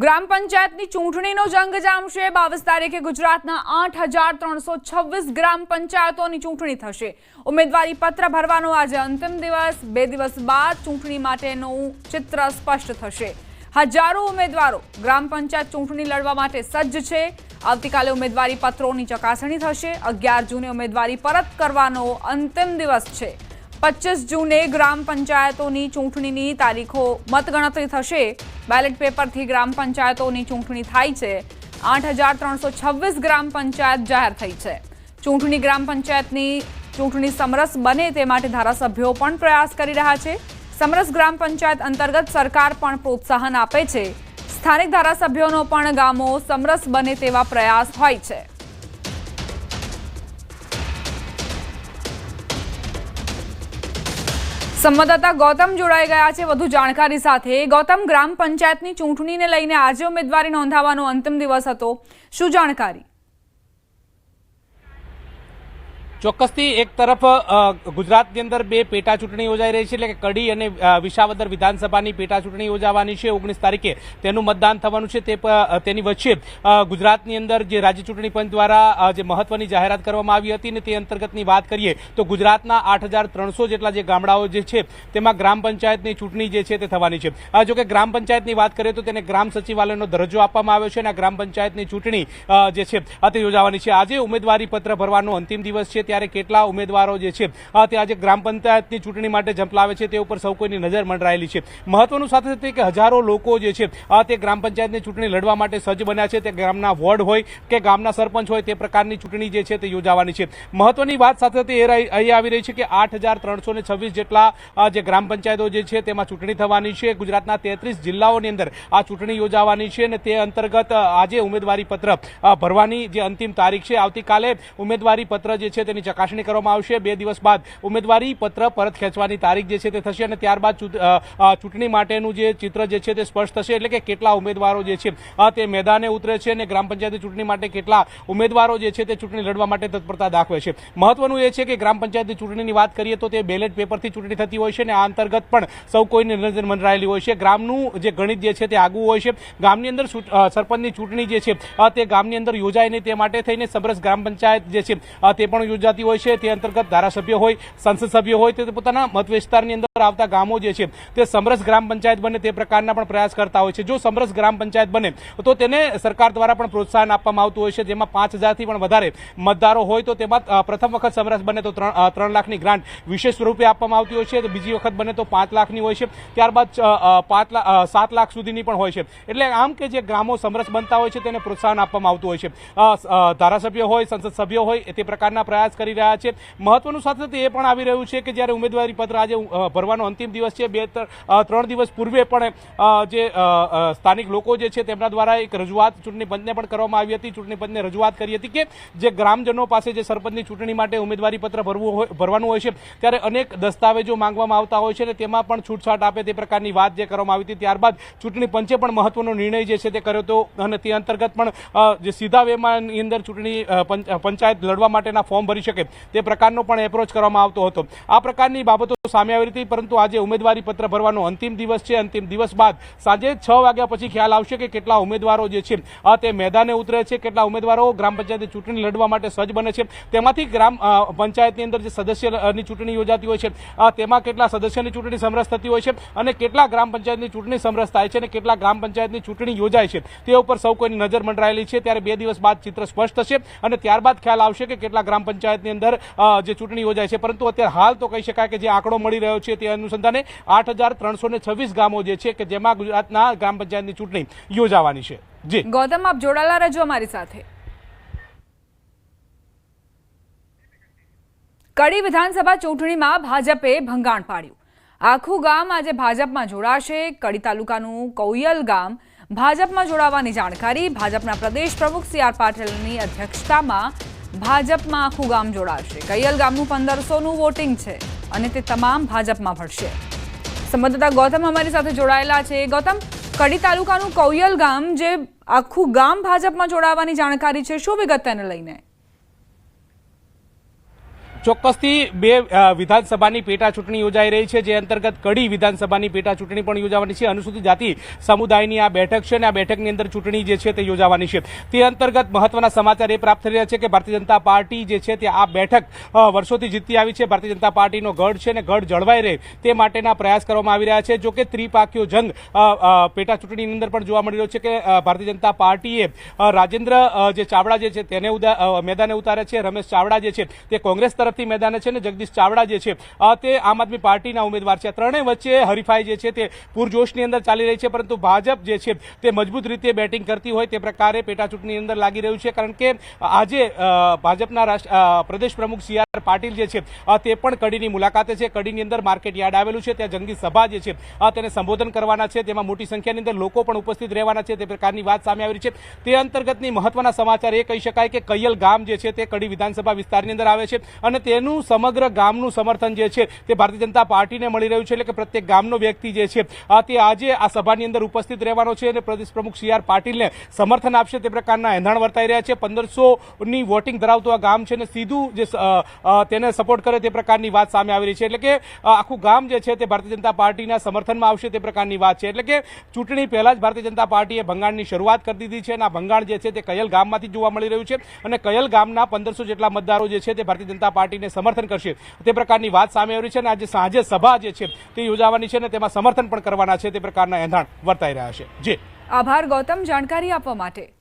ગ્રામ પંચાયતની ચૂંટણીનો જંગ જામશે। 22 તારીખે ગુજરાતના 8326 ગ્રામ પંચાયતોની ચૂંટણી થશે। ઉમેદવારી પત્ર ભરવાનો આજે અંતિમ દિવસ। 2 દિવસ બાદ ચૂંટણી માટેનું ચિત્ર સ્પષ્ટ થશે। હજારો ઉમેદવારો ગ્રામ પંચાયત ચૂંટણી લડવા માટે સજ્જ છે। આવતીકાલે ઉમેદવારી પત્રોની ચકાસણી થશે। 11 જૂને ઉમેદવારી પરત કરવાનો અંતિમ દિવસ છે। 25 જૂને ગ્રામ પંચાયતોની ચૂંટણીની તારીખો મતગણતરી થશે। બેલેટ પેપરથી ગ્રામ પંચાયતોની ચૂંટણી થાય છે। 8326 ગ્રામ પંચાયત જાહેર થઈ છે। ચૂંટણી ગ્રામ પંચાયતની ચૂંટણી સમરસ બને તે માટે ધારાસભ્યો પણ પ્રયાસ કરી રહ્યા છે। સમરસ ગ્રામ પંચાયત અંતર્ગત સરકાર પણ પ્રોત્સાહન આપે છે। સ્થાનિક ધારાસભ્યોનો પણ ગામો સમરસ બને તેવા પ્રયાસ હોય છે। સંવાદદાતા ગૌતમ જોડાઈ ગયા છે વધુ જાણકારી સાથે। ગૌતમ, ગ્રામ પંચાયતની ચૂંટણીને લઈને આજે ઉમેદવારી નોંધાવવાનો અંતિમ દિવસ હતો, શું જાણકારી? ચોક્કસથી એક તરફ ગુજરાતની અંદર બે પેટા ચૂંટણી યોજાઈ રહી છે, એટલે કે કડી અને વિસાવદર વિધાનસભાની પેટા ચૂંટણી યોજાવાની છે। 19 તારીખે તેનું મતદાન થવાનું છે। તેની વચ્ચે ગુજરાતની અંદર જે રાજ્ય ચૂંટણી પંચ દ્વારા જે મહત્વની જાહેરાત કરવામાં આવી હતી ને તે અંતર્ગતની વાત કરીએ તો ગુજરાતના 8300 જેટલા જે ગામડાઓ જે છે તેમાં ગ્રામ પંચાયતની ચૂંટણી જે છે તે થવાની છે। જો કે ગ્રામ પંચાયતની વાત કરીએ તો તેને ગ્રામ સચિવાલયનો દરજ્જો આપવામાં આવ્યો છે અને આ ગ્રામ પંચાયતની ચૂંટણી જે છે તે યોજાવાની છે। આજે ઉમેદવારી પત્ર ભરવાનો અંતિમ દિવસ છે, ત્યારે કેટલા ઉમેદવારો જે છે તે આજે ગ્રામ પંચાયતની ચૂંટણી માટે ઝંપલાવે છે તે ઉપર સૌ કોઈની નજર મંડરાયેલી છે। મહત્વનું સાથે સાથે કે હજારો લોકો જે છે તે ગ્રામ પંચાયતની ચૂંટણી લડવા માટે સજ્જ બન્યા છે। તે ગામના વોર્ડ હોય કે ગામના સરપંચ હોય તે પ્રકારની ચૂંટણી જે છે તે યોજાવાની છે। મહત્વની વાત સાથે સાથે એ અહીં આવી રહી છે કે 8326 જેટલા જે ગ્રામ પંચાયતો જે છે તેમાં ચૂંટણી થવાની છે। ગુજરાતના 33 જિલ્લાઓની અંદર આ ચૂંટણી યોજાવાની છે અને તે અંતર્ગત આજે ઉમેદવારી પત્ર ભરવાની જે અંતિમ તારીખ છે। આવતીકાલે ઉમેદવારી પત્ર જે છે તેની ચકાસણી કરવામાં આવશે। 2 દિવસ બાદ ઉમેદવારી પત્ર પરત ખેંચવાની તારીખ જે છે તે થશે અને ત્યારબાદ ચૂંટણી માટેનું જે ચિત્ર જે છે તે સ્પષ્ટ થશે, એટલે કે કેટલા ઉમેદવારો જે છે તે મેદાને ઉતરે છે અને ગ્રામ પંચાયતની ચૂંટણી માટે કેટલા ઉમેદવારો જે છે તે ચૂંટણી લડવા માટે તત્પરતા દાખવે છે। મહત્વનું એ છે કે ગ્રામ પંચાયતની ચૂંટણીની વાત કરીએ તો તે બેલેટ પેપરથી ચૂંટણી થતી હોય છે અને આ અંતર્ગત પણ સૌ કોઈની નજર મંડરાયેલી હોય છે। ગ્રામનું જે ગણિત જે છે તે આગવું હોય છે। ગામની અંદર સરપંચની ચૂંટણી જે છે તે ગામની અંદર યોજાય નહીં તે માટે થઈને સમરસ ગ્રામ પંચાયત જે છે તે પણ યોજાતી હોય છે। તે અંતર્ગત ધારાસભ્ય હોય, સંસદ સભ્ય હોય તે પોતાના મત વિસ્તારની અંદર આવતા ગામો જે છે તે સમરસ ગ્રામ પંચાયત બને તે પ્રકારના પણ પ્રયાસ કરતા હોય છે। જો સમરસ ગ્રામ પંચાયત બને તો તેને સરકાર દ્વારા પણ પ્રોત્સાહન આપવામાં આવતું હોય છે, જેમાં 5000થી પણ વધારે મતદારો હોય તો તેમાં પ્રથમ વખત સમરસ બને તો 3 લાખની ગ્રાન્ટ વિશેષ સ્વરૂપે આપવામાં આવતી હોય છે, તો બીજી વખત બને તો 5 લાખની હોય છે, ત્યારબાદ 7 લાખ સુધીની પણ હોય છે। એટલે આમ કે જે ગ્રામો સમરસ બનતા હોય છે તેને પ્રોત્સાહન આપવામાં આવતું હોય છે। ધારાસભ્ય હોય, સંસદ સભ્ય હોય તે પ્રકારના પ્રયાસ કરી રહ્યા છે। મહત્વનું સાથે સાથે એ પણ આવી રહ્યું છે કે જ્યારે ઉમેદવારી પત્ર આજે ભરવાનો અંતિમ દિવસ છે, 2-3 દિવસ પૂર્વે પણ જે સ્થાનિક લોકો જે છે તેમના દ્વારા એક રજૂઆત ચૂંટણી પંચને પણ કરવામાં આવી હતી। ચૂંટણી પંચને રજૂઆત કરી હતી કે જે ગ્રામજનો પાસે જે સરપંચની ચૂંટણી માટે ઉમેદવારી પત્ર ભરવાનું હોય છે ત્યારે અનેક દસ્તાવેજો માંગવામાં આવતા હોય છે અને તેમાં પણ છૂટછાટ આપે તે પ્રકારની વાત જે કરવામાં આવી હતી। ત્યારબાદ ચૂંટણી પંચે પણ મહત્વનો નિર્ણય જે છે તે કર્યો હતો અને તે અંતર્ગત પણ જે સીધા વેમાની અંદર ચૂંટણી પંચાયત લડવા માટેના ફોર્મ ભરી શકે તે પ્રકારનો પણ એપ્રોચ કરવામાં આવતો હતો। આ પ્રકારની બાબતો સામે આવી હતી, પરંતુ આજે ઉમેદવારી પત્ર ભરવાનો અંતિમ દિવસ છે। અંતિમ દિવસ બાદ સાંજે 6 વાગ્યા પછી ખ્યાલ આવશે કે કેટલા ઉમેદવારો જે છે તે મેદાને ઉતરે છે, કેટલા ઉમેદવારો ગ્રામ પંચાયતની ચૂંટણી લડવા માટે સજ્જ બને છે। તેમાંથી ગ્રામ પંચાયતની અંદર જે સદસ્યની ચૂંટણી યોજાતી હોય છે તેમાં કેટલા સદસ્યની ચૂંટણી સમરસ થતી હોય છે અને કેટલા ગ્રામ પંચાયતની ચૂંટણી સમરસ થાય છે અને કેટલા ગ્રામ પંચાયતની ચૂંટણી યોજાય છે તે ઉપર સૌ કોઈની નજર મંડરાયેલી છે। ત્યારે 2 દિવસ બાદ ચિત્ર સ્પષ્ટ થશે અને ત્યારબાદ ખ્યાલ આવશે કે કેટલા ગ્રામ પંચાયતની અંદર જે ચૂંટણી યોજાય છે। પરંતુ અત્યારે હાલ તો કહી શકાય કે જે આંકડો મળી રહ્યો છે તે અનુસંધાને 8326 ગામો જે છે કે જેમાં ગુજરાતના ગ્રામ પંચાયતની ચૂંટણી યોજાવાની છે। જી ગૌતમ, આપ જોડાયેલા રહેજો અમારી સાથે। કડી વિધાનસભા ચૂંટણીમાં ભાજપે ભંગાણ પાડ્યું। આખું ગામ આજે ભાજપમાં જોડાશે। કડી તાલુકાનું કૌયલ ગામ ભાજપમાં જોડાવાની જાણકારી। ભાજપના પ્રદેશ પ્રમુખ CR પાટીલની અધ્યક્ષતામાં ભાજપમાં આખું ગામ જોડાશે। કૈયલ ગામનું 1500નું વોટિંગ છે અને તે તમામ ભાજપમાં ભળશે। સંવાદદાતા ગૌતમ અમારી સાથે જોડાયેલા છે। ગૌતમ, કડી તાલુકાનું કૌયલ ગામ જે આખું ગામ ભાજપમાં જોડાવાની જાણકારી છે, શું વિગત તેને લઈને? ચોક્કસથી બે વિધાનસભાની પેટા ચૂંટણી યોજાઈ રહી છે, જે અંતર્ગત કડી વિધાનસભાની પેટા ચૂંટણી પણ યોજાવાની છે. અનુસૂચિત જાતિ સમુદાયની આ બેઠક છે અને આ બેઠકની અંદર ચૂંટણી જે છે તે યોજાવાની છે. તે અંતર્ગત મહત્વના સમાચાર એ પ્રાપ્ત થઈ રહ્યા છે કે ભારતીય જનતા પાર્ટી જે છે તે આ બેઠક વર્ષોથી જીતતી આવી છે. ભારતીય જનતા પાર્ટીનો ગઢ છે અને ગઢ જળવાઈ રહે તે માટેના પ્રયાસ કરવામાં આવી રહ્યા છે. જો કે ત્રિપાખીયો જંગ પેટા ચૂંટણીની અંદર પણ જોવા મળી રહ્યો છે કે ભારતીય જનતા પાર્ટીએ રાજેન્દ્ર જે ચાવડા જે છે તેને મેદાને ઉતાર્યા છે. રમેશ ચાવડા જે છે તે કોંગ્રેસ તરફથી મેદાને છે અને જગદીશ ચાવડા જે છે તે આમ આદમી પાર્ટીના ઉમેદવાર છે. ત્રણેય વચ્ચે હરીફાઈ જે છે તે પૂરજોશની અંદર ચાલી રહી છે, પરંતુ ભાજપ જે છે તે મજબૂત રીતે બેટિંગ કરતી હોય તે પ્રકારે પેટા ચૂંટણીની અંદર લાગી રહ્યું છે. કારણ કે આજે ભાજપના પ્રદેશ પ્રમુખ સી.આર. પાટીલ જે છે તે પણ કડીની મુલાકાતે છે. કડીની અંદર માર્કેટ યાર્ડ આવેલું છે, ત્યાં જંગી સભા જે છે તેને સંબોધન કરવાના છે. તેમાં મોટી સંખ્યાની અંદર લોકો પણ ઉપસ્થિત રહેવાના છે તે પ્રકારની વાત સામે આવી રહી છે. તે અંતર્ગતની મહત્વના સમાચાર એ કહી શકાય કે કૈયલ ગામ જે છે તે કડી વિધાનસભા વિસ્તારની અંદર આવે છે અને તેનું સમગ્ર ગામનું સમર્થન જે છે તે ભારતીય જનતા પાર્ટીને મળી રહ્યું છે. એટલે કે પ્રત્યેક ગામનો વ્યક્તિ જે છે તે આજે આ સભાની અંદર ઉપસ્થિત રહેવાનો છે અને પ્રદેશ પ્રમુખ સી.આર. પાટીલને સમર્થન આપશે તે પ્રકારના એંધાણ વર્તાઈ રહ્યા છે. 1500ની વોટિંગ ધરાવતું આ ગામ છે અને સીધું જે તેને સપોર્ટ કરે તે પ્રકારની વાત સામે આવી રહી છે. એટલે કે આખું ગામ જે છે તે ભારતીય જનતા પાર્ટીના સમર્થનમાં આવશે તે પ્રકારની વાત છે. એટલે કે ચૂંટણી પહેલા જ ભારતીય જનતા પાર્ટીએ ભંગાણની શરૂઆત કરી દીધી છે અને આ ભંગાણ જે છે તે કૈયલ ગામમાંથી જોવા મળી રહ્યું છે અને કૈયલ ગામના 1500 જેટલા મતદારો જે છે તે ભારતીય જનતા પાર્ટીને સમર્થન કરશે તે પ્રકારની વાત સામે આવી છે. અને આજે સાંજે સભા જે છે તે યોજાવાની છે અને તેમાં સમર્થન પણ કરવાના છે તે પ્રકારના એંધાણ વર્તાઈ રહ્યા છે. જી આભાર ગૌતમ, જાણકારી આપવા માટે.